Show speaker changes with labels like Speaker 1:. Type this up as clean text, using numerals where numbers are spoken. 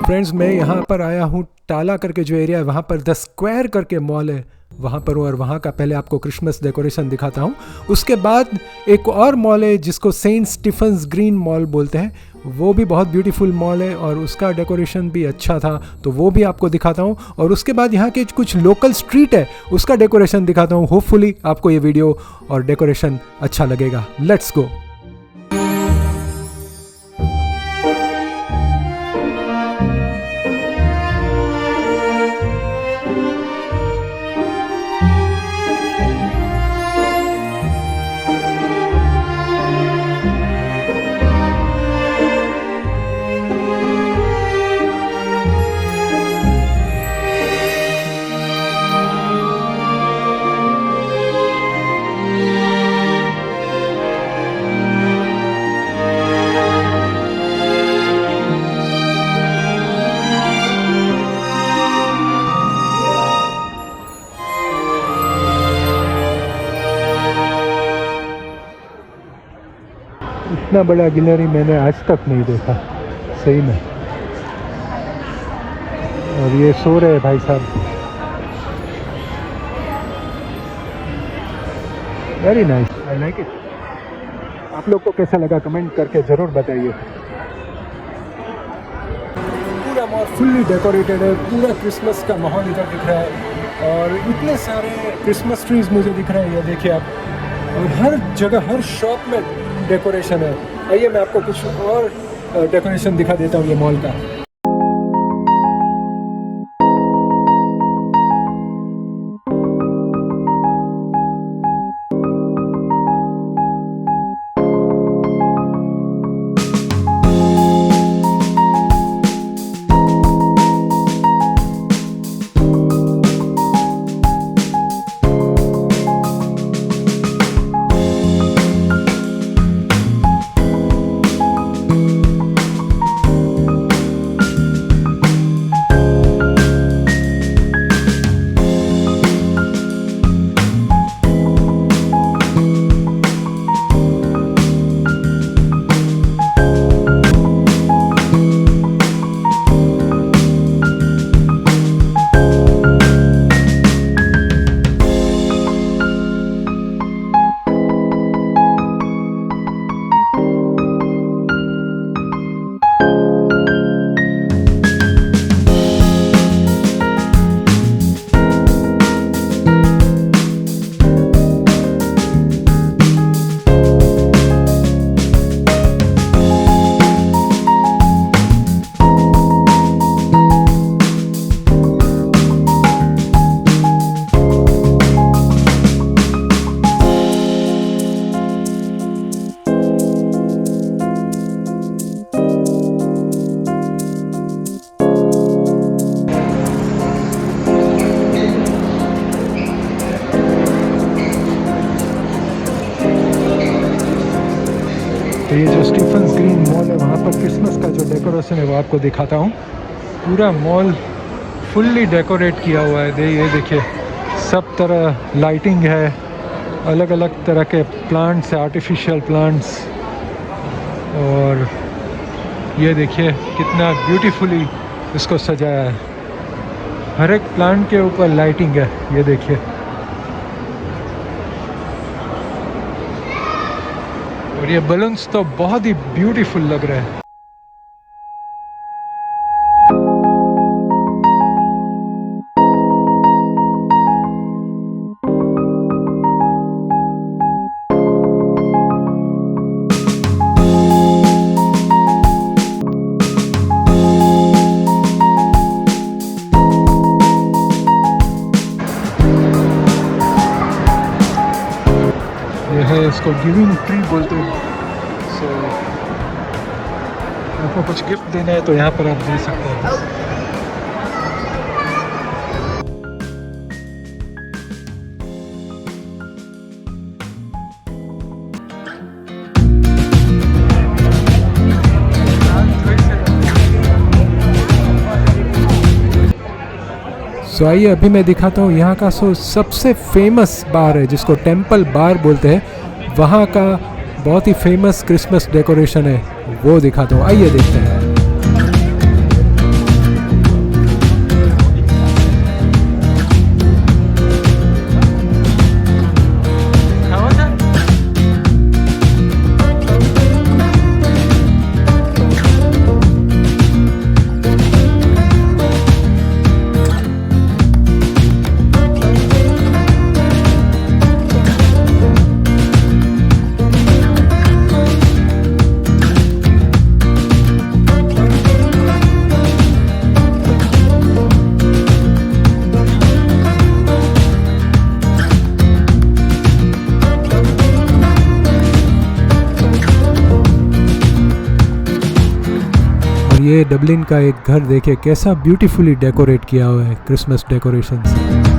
Speaker 1: Friends, मैं यहाँ पर आया हूँ टाला करके जो एरिया है वहाँ पर द स्क्वायर करके मॉल है, वहाँ पर हूँ। और वहाँ का पहले आपको क्रिसमस डेकोरेशन दिखाता हूँ। उसके बाद एक और मॉल है जिसको सेंट स्टीफन्स ग्रीन मॉल बोलते हैं, वो भी बहुत ब्यूटीफुल मॉल है और उसका डेकोरेशन भी अच्छा था, तो वो भी आपको दिखाता हूँ। और उसके बाद यहाँ के कुछ लोकल स्ट्रीट है उसका डेकोरेशन दिखाता हूँ। होपफुली आपको ये वीडियो और डेकोरेशन अच्छा लगेगा। Let's go. इतना बड़ा गैलरी मैंने आज तक नहीं देखा सही में। और ये सो रहे हैं भाई साहब। Very nice, I like it. आप लोग को कैसा लगा कमेंट करके ज़रूर बताइए। पूरा मॉल फुल्ली डेकोरेटेड है, पूरा क्रिसमस का माहौल इधर दिख रहा है और इतने सारे क्रिसमस ट्रीज मुझे दिख रहे हैं, ये देखिए आप। और हर जगह हर शॉप में डेकोरेशन है। आइए मैं आपको कुछ और डेकोरेशन दिखा देता हूँ ये मॉल का। तो ये जो स्टीफन्स ग्रीन मॉल है वहाँ पर क्रिसमस का जो डेकोरेशन है वो आपको दिखाता हूँ। पूरा मॉल फुल्ली डेकोरेट किया हुआ है। ये देखिए, सब तरह लाइटिंग है, अलग अलग तरह के प्लांट्स है, आर्टिफिशियल प्लांट्स। और ये देखिए कितना ब्यूटीफुली इसको सजाया है। हर एक प्लांट के ऊपर लाइटिंग है, ये देखिए। और ये बलून्स तो बहुत ही ब्यूटीफुल लग रहे हैं। इसको गिविंग ट्री बोलते हैं। सो आपको कुछ गिफ्ट देना है तो यहाँ पर आप दे सकते हैं। सो आइए अभी मैं दिखाता हूँ यहाँ का सबसे फेमस बार है जिसको टेम्पल बार बोलते हैं। वहाँ का बहुत ही फेमस क्रिसमस डेकोरेशन है, वो दिखाता हूँ। आइए देखते हैं। और ये डबलिन का एक घर देखिए कैसा ब्यूटीफुली डेकोरेट किया हुआ है क्रिसमस डेकोरेशन से।